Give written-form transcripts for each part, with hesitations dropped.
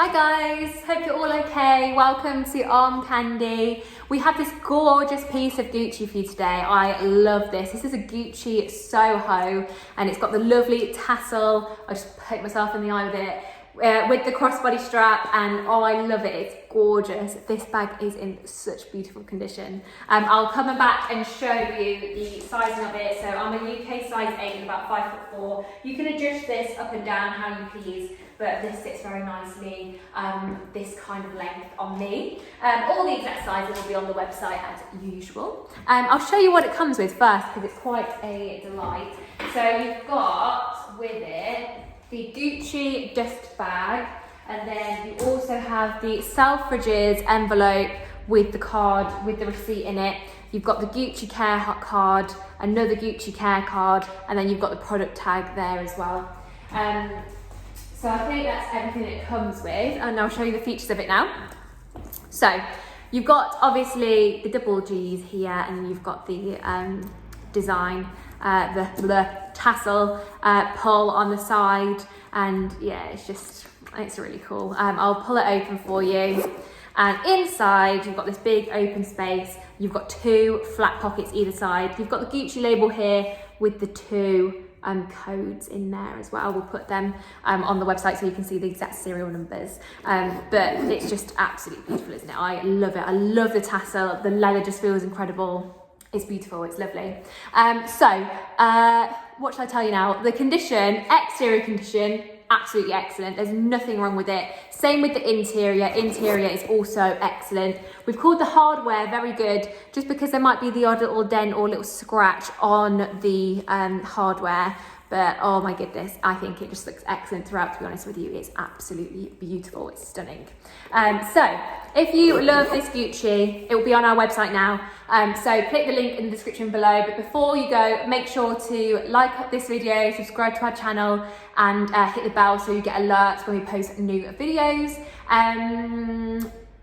Hi guys, hope you're all okay. Welcome to Arm Candy. We have this gorgeous piece of Gucci for you today. I love this. This is a Gucci Soho and it's got the lovely tassel. I just poked myself in the eye with it. With the crossbody strap, and oh, I love it. It's gorgeous. This bag is in such beautiful condition. I'll come back and show you the sizing of it. So I'm a UK size 8, about 5'4". You can adjust this up and down how you please, but this sits very nicely, this kind of length on me. All the exact sizes will be on the website as usual. I'll show you what it comes with first because it's quite a delight. So you've got with it the Gucci dust bag, and then you also have the Selfridges envelope with the card, with the receipt in it. You've got the Gucci Care card, another Gucci Care card, and then you've got the product tag there as well. So I think that's everything it comes with, and I'll show you the features of it now. So you've got obviously the double G's here, and you've got the design, the tassel pull on the side, and yeah, it's really cool. I'll pull it open for you, and inside you've got this big open space. You've got 2 flat pockets either side. You've got the Gucci label here with the 2 codes in there as well. We'll put them on the website so you can see the exact serial numbers, but it's just absolutely beautiful, isn't it? I love it. I love the tassel. The leather just feels incredible. It's beautiful, it's lovely. What shall I tell you now? The condition, exterior condition, absolutely excellent. There's nothing wrong with it. Same with the interior. Interior is also excellent. We've called the hardware very good, just because there might be the odd little dent or little scratch on the hardware. But oh my goodness, I think it just looks excellent throughout, to be honest with you. It's absolutely beautiful, it's stunning. So if you love this Gucci, it will be on our website now. So click the link in the description below. But before you go, make sure to like this video, subscribe to our channel, and hit the bell so you get alerts when we post new videos.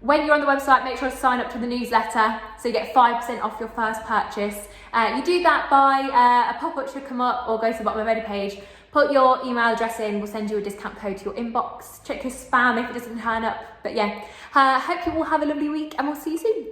When you're on the website, make sure to sign up to the newsletter so you get 5% off your first purchase. You do that by, a pop-up should come up, or go to the bottom of any page, put your email address in, we'll send you a discount code to your inbox. Check your spam if it doesn't turn up. But yeah, hope you all have a lovely week, and we'll see you soon.